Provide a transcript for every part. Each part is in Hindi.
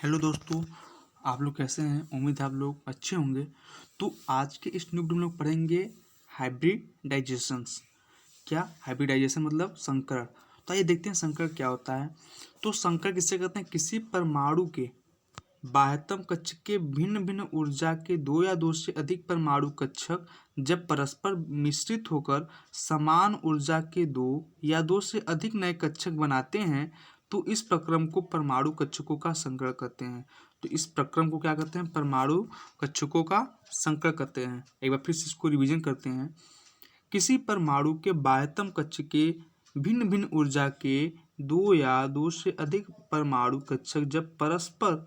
हेलो दोस्तों। आप लोग कैसे हैं? उम्मीद है आप लोग अच्छे होंगे। तो आज के इस न्यू वीडियो में हम लोग पढ़ेंगे हाइब्रिडाइजेशंस। क्या हाइब्रिडाइजेशन मतलब संकरण। तो आइए देखते हैं संकरण क्या होता है। तो संकरण किससे कहते हैं? किसी परमाणु के बाह्यतम कक्षक के भिन्न भिन्न ऊर्जा के दो या दो से अधिक परमाणु कक्षक जब परस्पर मिश्रित होकर समान ऊर्जा के दो या दो से अधिक नए कक्षक बनाते हैं तो इस प्रक्रम को परमाणु कक्षकों का संकरण कहते हैं। तो इस प्रक्रम को क्या कहते हैं? परमाणु कक्षकों का संकरण कहते हैं। एक बार फिर से इसको रिवीजन करते हैं। किसी परमाणु के बाह्यतम कक्षक के भिन्न भिन्न ऊर्जा के दो या दो से अधिक परमाणु कक्षक जब परस्पर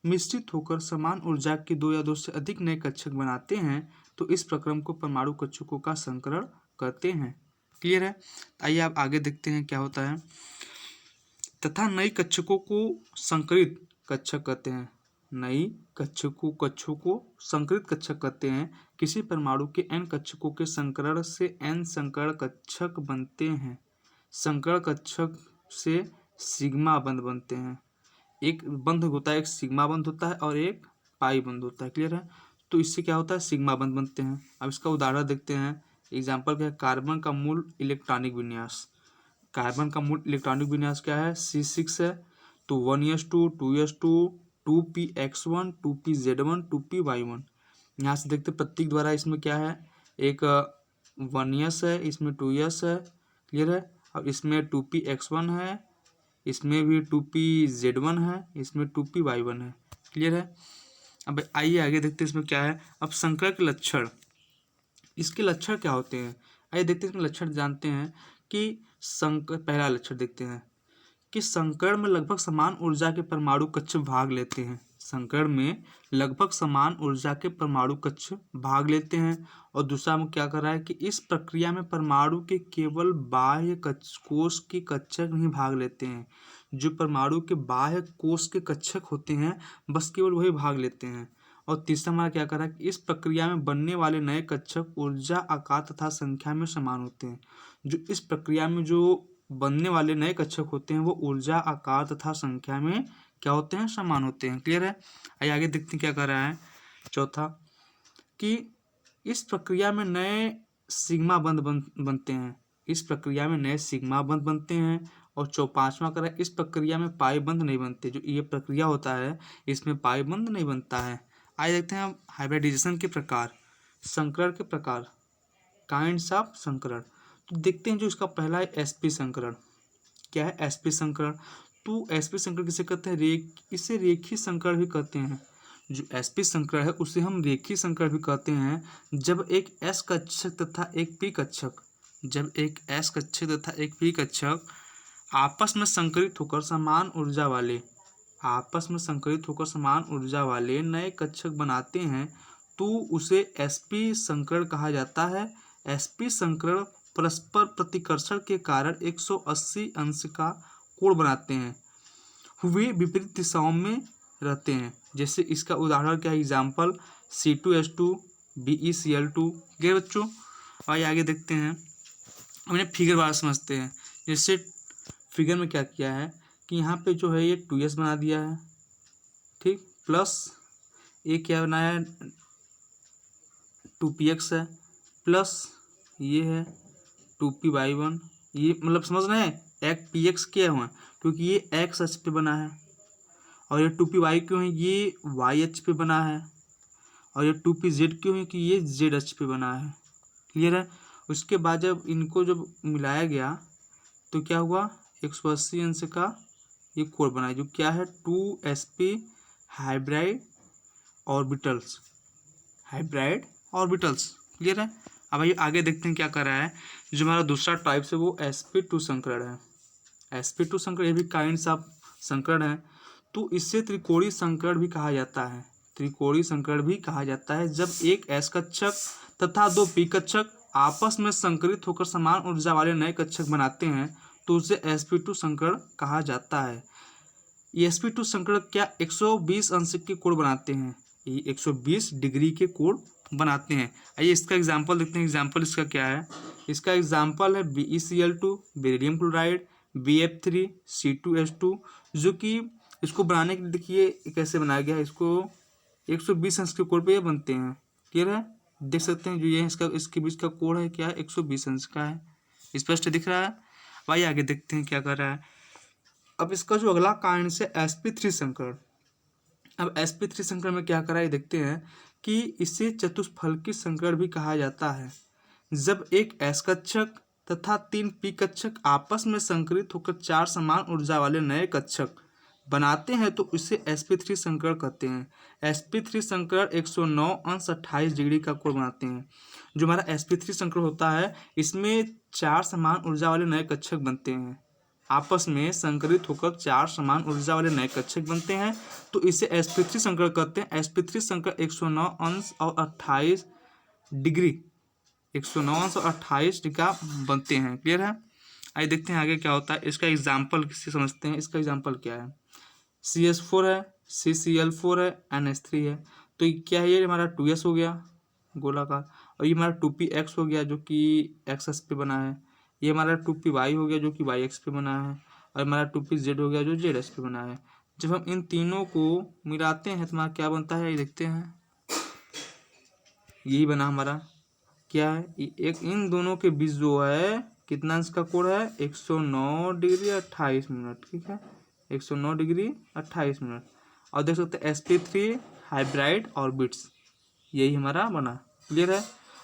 मिश्रित होकर समान ऊर्जा के दो या दो से अधिक नए कक्षक बनाते हैं तो इस प्रक्रम को परमाणु कक्षकों का संकरण कहते हैं। क्लियर है? आइए आप आगे देखते हैं क्या होता है। तथा नई कक्षकों को संकरित कक्षक कहते हैं। नई कक्षकों को संकरित कक्षक कहते हैं। किसी परमाणु के n कक्षकों के संकरण से n संकरण कक्षक बनते हैं। संकरण कक्षक से सिग्मा बंध बनते हैं। एक बंध होता है, एक सिग्मा बंध होता है और एक पाई बंध होता है। क्लियर है? तो इससे क्या होता है? सिग्मा बंध बनते हैं। अब इसका उदाहरण देखते हैं। एग्जाम्पल क्या है? कार्बन का मूल इलेक्ट्रॉनिक विन्यास। कार्बन का मूल इलेक्ट्रॉनिक विन्यास क्या है? C6 है। तो 1s2 2s2 2p(x1) 2p(z1) 2p(y1). यहाँ से देखते प्रतीक द्वारा इसमें क्या है? एक 1s है, इसमें 2s है। क्लियर है? और इसमें 2p(x1) है, इसमें भी 2p(z1) है, इसमें 2p(y1) है। क्लियर है? अब आइए आगे देखते हैं इसमें क्या है। अब संकरण के लक्षण, इसके लक्षण क्या होते हैं? आइए देखते हैं इसके लक्षण जानते हैं कि पहला लक्षण देखते हैं कि संकरण में लगभग समान ऊर्जा के परमाणु कक्षक भाग लेते हैं। संकरण में लगभग समान ऊर्जा के परमाणु कक्षक भाग लेते हैं। और दूसरा में क्या कर रहा है कि इस प्रक्रिया में परमाणु के केवल बाह्य कोश के कक्षक नहीं भाग लेते हैं। जो परमाणु के बाह्य कोश के कक्षक होते हैं बस केवल वही भाग लेते हैं। और तीसरा हमारा क्या कर रहा है कि इस प्रक्रिया में बनने वाले नए कक्षक ऊर्जा, आकार तथा संख्या में समान होते हैं। जो इस प्रक्रिया में जो बनने वाले नए कक्षक होते हैं वो ऊर्जा, आकार तथा संख्या में क्या होते हैं? समान होते हैं। क्लियर है? आइए आगे देखते हैं क्या कर रहा है। चौथा कि इस प्रक्रिया में नए सिग्मा बंध बनते हैं। इस प्रक्रिया में नए सिग्मा बंध बनते हैं। और पांचवा कर रहा है इस प्रक्रिया में पाई बंध नहीं बनते। जो ये प्रक्रिया होता है इसमें पाई बंध नहीं बनता है। आइए देखते हैं हाइब्रिडाइजेशन के प्रकार, संकरण के प्रकार, काइंड्स ऑफ संकरण। तो देखते हैं जो इसका पहला है sp संकरण। क्या है? sp संकरण। तो sp संकरण किसे कहते हैं? इसे रेखीय संकरण भी कहते हैं। जो sp संकरण है उसे हम रेखीय संकरण भी कहते हैं। जब एक s कक्षक तथा एक p कक्षक आपस में संकरित होकर समान ऊर्जा वाले नए कक्षक बनाते हैं तो उसे sp संकरण कहा जाता है। sp संकरण परस्पर प्रतिकर्षण के कारण 180 अंश का कोण बनाते हैं। वे विपरीत दिशाओं में रहते हैं। जैसे इसका उदाहरण क्या है? Example C2H2 BeCl2। गए बच्चों? आइए आगे देखते हैं। हमने फिगर वाला समझते हैं। जैसे फिगर में क्या किया है कि यहाँ पे जो है ये 2s बना दिया है, ठीक, प्लस ये क्या बनाया है? 2px है, प्लस ये है 2p(y1). ये मतलब समझ रहे हैं? एक px क्या हुआ क्योंकि ये x अक्ष पे बना है। और ये 2py क्यों है? ये y अक्ष पे बना है। और ये 2pz क्यों है? कि ये z अक्ष पे बना है। क्लियर है? उसके बाद जब इनको जब मिलाया गया तो क्या हुआ? 180 अंश का ये कोण बना, जो क्या है? 2sp hybrid orbitals. क्लियर है? अब आइए आगे देखते हैं क्या कर रहा है। जो हमारा दूसरा टाइप है वो sp2 संकरण है। sp2 संकरण ये भी काइंड्स ऑफ संकरण है। तो इससे त्रिकोणीय संकरण भी कहा जाता है। त्रिकोणीय संकरण भी कहा जाता है जब एक s कक्षक तथा दो p कक्षक आपस में संकरित होकर समान ऊर्जा वाले नए कक्षक बनाते हैं तो उसे sp2 संकरण कहा जाता है। ये sp2 संकरण क्या 120 अंश के कोण बनाते हैं? ये 120 डिग्री के कोण बनाते हैं। आइए इसका एग्जाम्पल देखते हैं। एग्जाम्पल इसका क्या है? इसका एग्जाम्पल है BeCl2 beryllium chloride, BF3 C2H2 जो कि इसको बनाने के लिए देखिए कैसे बनाया गया है। इसको 120 अंश के कोण पे ये बनते हैं। क्लियर है, देख सकते हैं जो ये इसका इसके बीच का कोण है क्या है, 120 अंश का है। स्पष्ट दिख रहा है। भाई आगे देखते हैं क्या कर रहा है। अब इसका जो अगला कारण है sp3 संकरण। अब sp3 संकरण में क्या करा है देखते हैं कि इसे चतुष्फलकी संकरण भी कहा जाता है। जब एक s कक्षक तथा 3 p कक्षक आपस में संकरित होकर 4 समान ऊर्जा वाले नए कक्षक बनाते हैं तो इसे sp3 संकरण कहते हैं। sp3 संकरण 109 अंश 28 डिग्री का कोण बनाते हैं। जो हमारा sp3 संकरण होता है इसमें 4 समान ऊर्जा वाले नए कक्षक बनते हैं, आपस में संकरित होकर 4 समान ऊर्जा वाले नए कक्षक बनते हैं तो इसे sp3 संकरण कहते हैं। sp3 संकरण 109 अंश और 28 डिग्री 109 अंश और 28 डिग्री का बनते हैं। क्लियर है। आइए देखते हैं आगे क्या होता है। इसका एग्जाम्पल किससे समझते हैं। इसका एग्जाम्पल क्या है, CH4 है, CCl4 है, NH3 है। तो ये क्या है, ये हमारा 2s हो गया गोलाकार, और ये हमारा 2px हो गया जो कि एक्स पे बना है। ये हमारा 2py हो गया जो कि y एक्स पे बना है, और हमारा 2pz हो गया जो z पे बना है। जब हम इन तीनों को मिलाते हैं तो हमारा क्या बनता है, ये देखते हैं। यही बना हमारा क्या है, एक इन दोनों के बीच जो है कितना अंश का कोण है, 109 डिग्री 28 मिनट। ठीक है, 109 डिग्री 28 मिनट। और देख सकते हैं sp3 हाइब्राइड ऑर्बिट्स, यही हमारा बना। क्लियर है।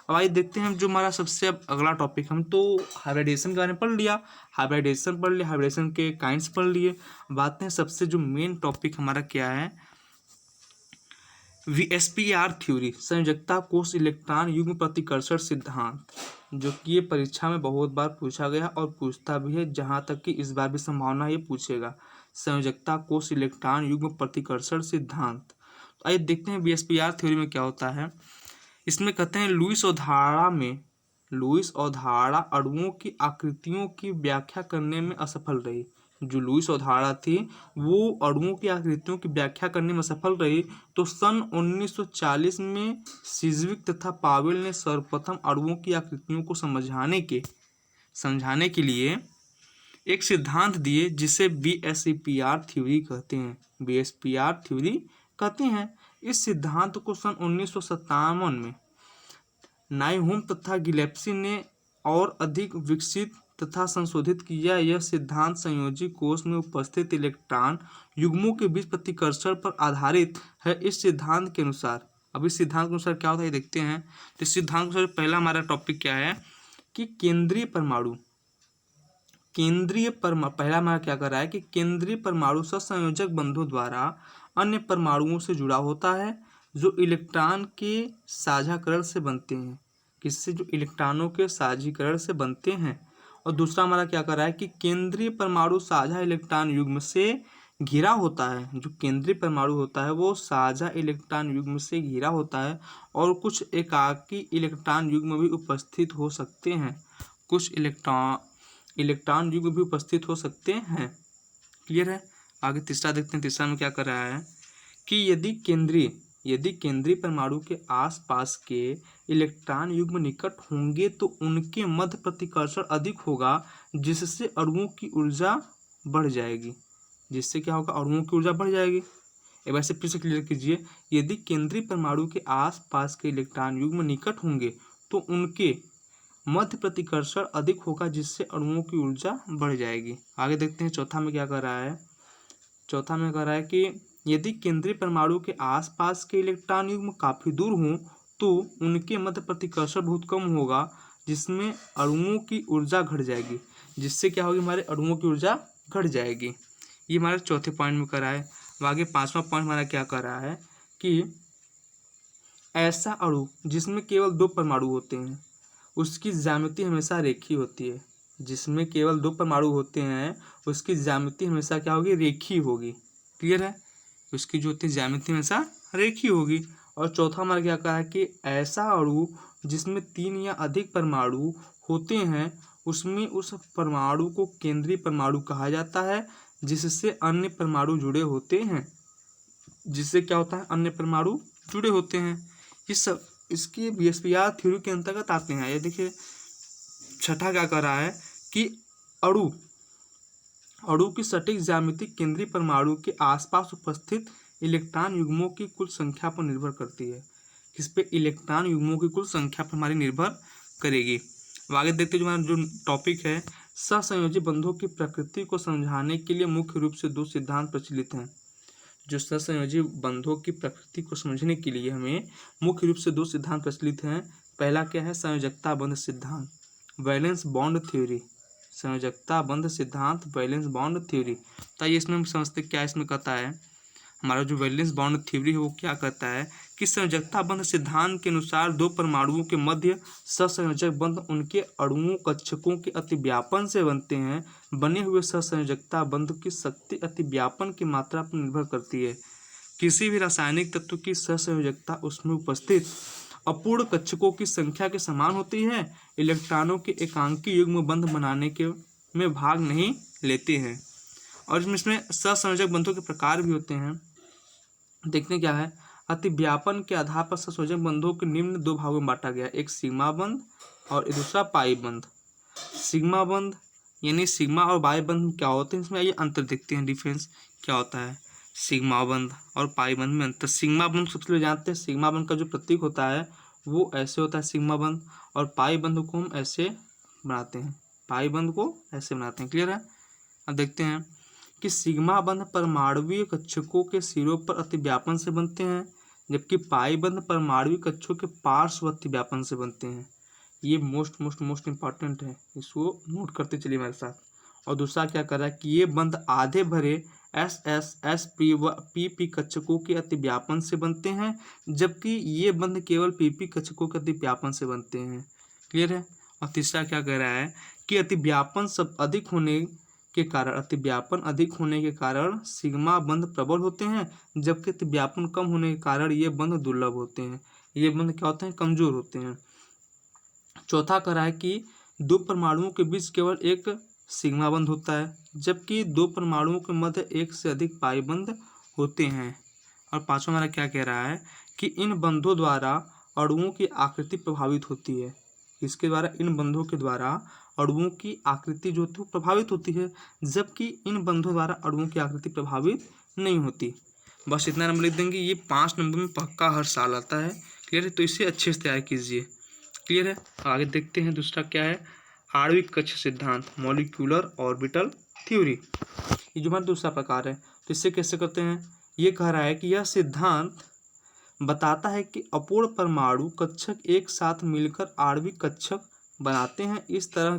अब आइए देखते हैं हम जो हमारा सबसे अब अगला टॉपिक, हम तो हाइब्रिडेशन के बारे में पढ़ लिया, हाइब्रिडेशन पढ़ लिया, हाइब्रिडेशन के काइंड्स पढ़ लिए। बात है सबसे जो मेन टॉपिक हमारा क्या है, VSPR थ्योरी, संयोजकता कोष इलेक्ट्रॉन युग्म प्रतिकर्षण सिद्धांत, जो कि ये परीक्षा में बहुत बार पूछा गया और पूछता भी है, जहाँ तक कि इस बार भी संभावना ये पूछेगा। संयोजकता कोष इलेक्ट्रॉन युग्म प्रतिकर्षण सिद्धांत। तो आइए देखते हैं VSPR थ्योरी में क्या होता है। इसमें कहते हैं लुईस अवधारणा अणुओं की आकृतियों की व्याख्या करने में असफल रही। जो लुईस अवधारणा थी वो अणुओं की आकृतियों की व्याख्या करने में सफल रही। तो सन 1940 में सिज्विक तथा पावेल ने सर्वप्रथम अणुओं की आकृतियों को समझाने के लिए एक सिद्धांत दिए जिसे VSPR थ्योरी कहते हैं। VSPR थ्योरी कहते हैं। इस सिद्धांत को सन 1957 में नाइहुम तथा गिलेप्सी ने और अधिक विकसित तथा संशोधित किया। यह सिद्धांत संयोजी कोष में उपस्थित इलेक्ट्रॉन युग्मों के बीच प्रतिकर्षण पर आधारित है। इस सिद्धांत के अनुसार, अब इस सिद्धांत के अनुसार क्या होता है देखते हैं। तो इस सिद्धांत के अनुसार पहला हमारा टॉपिक क्या है कि पहला हमारा क्या कर रहा है कि केंद्रीय परमाणु ससंयोजक बंधों द्वारा अन्य परमाणुओं से जुड़ा होता है जो इलेक्ट्रॉन के साझाकरण से बनते हैं। किससे, जो इलेक्ट्रॉनों के साझीकरण से बनते हैं। और दूसरा हमारा क्या कर रहा है कि केंद्रीय परमाणु साझा इलेक्ट्रॉन युग्म से घिरा होता है। जो केंद्रीय परमाणु होता है वो साझा इलेक्ट्रॉन युग्म से घिरा होता है, और कुछ एकाकी इलेक्ट्रॉन युग्म भी उपस्थित हो सकते हैं। कुछ इलेक्ट्रॉन युग्म भी उपस्थित हो सकते हैं। क्लियर है। आगे तीसरा देखते हैं। तीसरा में क्या कर रहा है कि यदि केंद्रीय परमाणु के आसपास के इलेक्ट्रॉन युग्म निकट होंगे तो उनके मध्य प्रतिकर्षण अधिक होगा, जिससे अणुओं की ऊर्जा बढ़ जाएगी। जिससे क्या होगा, अणुओं की ऊर्जा बढ़ जाएगी। अब ऐसे फिर से क्लियर कीजिए, यदि केंद्रीय परमाणु के आसपास के इलेक्ट्रॉन युग्म निकट होंगे तो उनके मध्य प्रतिकर्षण अधिक होगा, जिससे अणुओं की ऊर्जा बढ़ जाएगी। आगे देखते हैं चौथा में क्या कर रहा है। चौथा में कह रहा है कि यदि केंद्रीय परमाणु के आसपास के इलेक्ट्रॉन युग्म काफी दूर हों तो उनके मध्य प्रतिकर्षण बहुत कम होगा, जिसमें अणुओं की ऊर्जा घट जाएगी। जिससे क्या होगी, हमारे अणुओं की ऊर्जा घट जाएगी। ये हमारे चौथे पॉइंट में कर रहा है। अब आगे पांचवा पॉइंट हमारा क्या कर रहा है कि ऐसा अणु जिसमें केवल 2 परमाणु होते हैं उसकी ज्यामिति हमेशा रेखीय होती है। जिसमें केवल 2 परमाणु होते हैं उसकी ज्यामिति हमेशा क्या होगी, रेखीय होगी। क्लियर है। उसकी जो होती है ज्यामिति हमेशा रेखीय होगी। और चौथा हमारा क्या कहा है कि ऐसा अणु जिसमें 3 या अधिक परमाणु होते हैं उसमें उस परमाणु को केंद्रीय परमाणु कहा जाता है, जिससे अन्य परमाणु जुड़े होते हैं। जिससे क्या होता है, अन्य परमाणु जुड़े होते हैं। ये सब इसकी VSPR थ्योरी के अंतर्गत आते हैं। ये देखिए छठा क्या कर रहा है कि अणु की सटीक ज्यामिति केंद्रीय परमाणु के आसपास उपस्थित इलेक्ट्रॉन युग्मों की कुल संख्या पर निर्भर करती है। किस पे? इलेक्ट्रॉन युग्मों की कुल संख्या पर हमारी निर्भर करेगी। अब आगे देखते हैं जो हमारा जो टॉपिक है, सहसंयोजी बंधों की प्रकृति को समझाने के लिए मुख्य रूप से दो सिद्धांत प्रचलित हैं। जो सहसंयोजी बंधों की प्रकृति को समझने के लिए हमें मुख्य रूप से दो सिद्धांत प्रचलित हैं। पहला क्या है? संयोजकता बंध सिद्धांत, वैलेंस बॉन्ड थ्योरी। संयोजकता बंध सिद्धांत, वैलेंस बॉन्ड थ्योरी। तो ये इसमें हम समझते क्या इसमें कहता है, हमारा जो वैलेंस बॉन्ड थ्योरी है वो क्या कहता है कि संयोजकता बंध सिद्धांत के अनुसार दो परमाणुओं के मध्य सहसंयोजक बंध उनके अणुओं कक्षकों के अतिव्यापन से बनते हैं। बने हुए सहसंयोजकता बंध की शक्ति अतिव्यापन की मात्रा पर निर्भर करती है। किसी भी रासायनिक तत्व की सहसंयोजकता उसमें उपस्थित अपूर्ण कक्षकों की संख्या के समान होती है। इलेक्ट्रॉनों के एकांकी युग्म बंध बनाने के में भाग नहीं लेते हैं। और इसमें सहसंयोजक बंधों के प्रकार भी होते हैं। देखने क्या है, अतिव्यापन के आधार पर सहसंयोजक बंधों के निम्न दो भागों में बांटा गया, एक सिग्मा बंध और दूसरा पाई बंध। सिग्मा बंध यानी सिग्मा और पाई बंध क्या होते हैं, इसमें आइए अंतर देखते हैं, डिफरेंस क्या होता है सिग्मा बंध और पाई बंध में अंतर। सिग्मा बंध सबसे पहले जानते हैं, सिग्मा बंध का जो प्रतीक होता है वो ऐसे होता है सिग्मा बंध, और पाई बंध को हम ऐसे बनाते हैं, पाई बंध को ऐसे बनाते हैं। क्लियर है? अब देखते हैं कि सिग्मा बंध परमाणुवीय कक्षकों के सिरों पर अतिव्यापन से बनते हैं, जबकि पाई बंध परमाणुवीय कक्षकों के पार्श्व अतिव्यापन से बनते हैं। ये मोस्ट इंपॉर्टेंट है, इसको नोट करते चलिए हमारे साथ। और दूसरा क्या कर रहा है कि ये बंध आधे भरे पी कक्षकों के अतिव्यापन से बनते हैं, जबकि ये बंध केवल पी कक्षकों के अतिव्यापन से बनते हैं। क्लियर है? और तीसरा क्या कह रहा है कि अतिव्यापन सब अधिक होने के कारण, अतिव्यापन अधिक होने के कारण सिग्मा बंध प्रबल होते हैं, जबकि अतिव्यापन कम होने के कारण ये बंध दुर्लभ होते हैं। ये बंध क्या होते हैं? कमजोर होते हैं। चौथा कह रहा है कि दो परमाणुओं के बीच केवल एक सिग्मा बंध होता है, जबकि दो परमाणुओं के मध्य एक से अधिक पाई बंध होते हैं। और पांचवा हमारा क्या कह रहा है कि इन बंधों द्वारा अणुओं की आकृति प्रभावित होती है। इसके द्वारा, इन बंधों के द्वारा अणुओं की आकृति जो होती है वो प्रभावित होती है, जबकि इन बंधों द्वारा अणुओं की आकृति प्रभावित नहीं होती। बस इतना नंबर लिख देंगे, ये 5 नंबर में पक्का हर साल आता है। क्लियर है? तो इसे अच्छे से तैयार कीजिए। क्लियर है? आगे देखते हैं दूसरा क्या है, आणविक कक्ष सिद्धांत, मॉलिक्यूलर ऑर्बिटल थ्योरी। ये जो हमारा दूसरा प्रकार है, तो इससे कैसे करते हैं, ये कह रहा है कि यह सिद्धांत बताता है कि अपूर्ण परमाणु कक्षक एक साथ मिलकर आणविक कक्षक बनाते हैं। इस तरह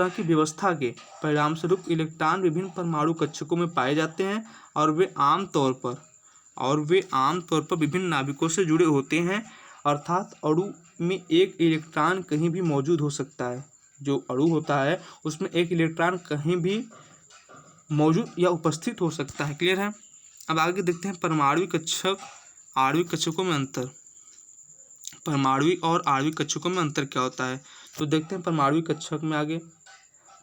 की व्यवस्था के परिणामस्वरूप इलेक्ट्रॉन विभिन्न परमाणु कक्षकों में पाए जाते हैं, और वे आमतौर पर विभिन्न नाभिकों से जुड़े होते हैं। अर्थात अणु में एक इलेक्ट्रॉन कहीं भी मौजूद हो सकता है। जो अणु होता है उसमें एक इलेक्ट्रॉन कहीं भी मौजूद या उपस्थित हो सकता है। क्लियर है? अब आगे देखते हैं परमाणुविक कक्षक आणविक कक्षकों में अंतर। परमाणुविक और आणविक कक्षकों में अंतर क्या होता है, तो देखते हैं परमाणुविक कक्षक में आगे।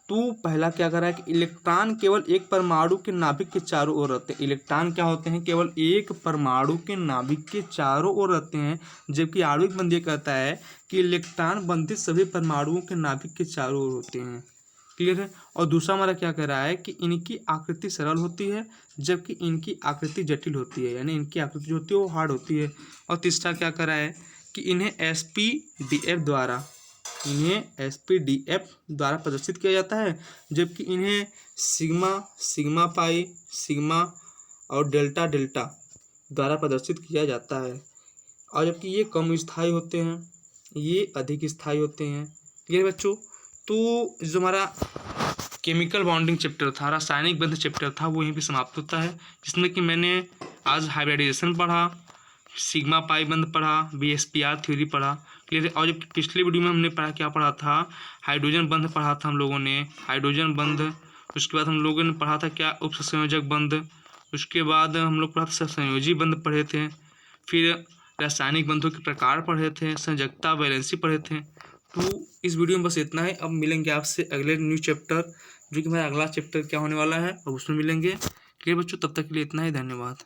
तो पहला क्या कर रहा है कि इलेक्ट्रॉन केवल एक परमाणु के नाभिक के चारों ओर रहते हैं। इलेक्ट्रॉन क्या होते हैं? केवल एक परमाणु के नाभिक के चारों ओर रहते हैं, जबकि आणविक बंध ये कहता है कि इलेक्ट्रॉन बंधित सभी परमाणुओं के नाभिक के चारों ओर होते हैं। क्लियर है? और दूसरा हमारा क्या कह रहा है कि इनकी आकृति सरल होती है, जबकि इनकी आकृति जटिल होती है, यानी इनकी आकृति जो होती है वो हार्ड होती है। और तीसरा क्या कह रहा है कि इन्हें एसपीडीएफ द्वारा प्रदर्शित किया जाता है, जबकि इन्हें सिग्मा पाई, सिग्मा और डेल्टा द्वारा प्रदर्शित किया जाता है। और जबकि ये कम स्थायी होते हैं, ये अधिक स्थायी होते हैं। क्लियर बच्चों? तो जो हमारा केमिकल बॉन्डिंग चैप्टर था, रासायनिक बंध चैप्टर था, वो यहीं पे समाप्त होता है, जिसमें कि मैंने आज हाइब्रिडाइजेशन पढ़ा, सिग्मा पाई बंध पढ़ा, VSPR थ्योरी पढ़ा। क्लियर है? और जब पिछले वीडियो में हमने क्या पढ़ा था, हाइड्रोजन बंध पढ़ा था हम लोगों ने, हाइड्रोजन बंध। उसके बाद हम लोगों ने पढ़ा था क्या, उपसंयोजक बंध। उसके बाद हम लोग पढ़ा था संयोजी बंध पढ़े थे, फिर रासायनिक बंधों के प्रकार पढ़े थे, संयोजकता, वैलेंसी पढ़े थे। तो इस वीडियो में बस इतना है। अब मिलेंगे आपसे अगले न्यू चैप्टर, जो कि हमारा अगला चैप्टर क्या होने वाला है, और उसमें मिलेंगे। क्लियर बच्चों? तब तक के लिए इतना ही, धन्यवाद।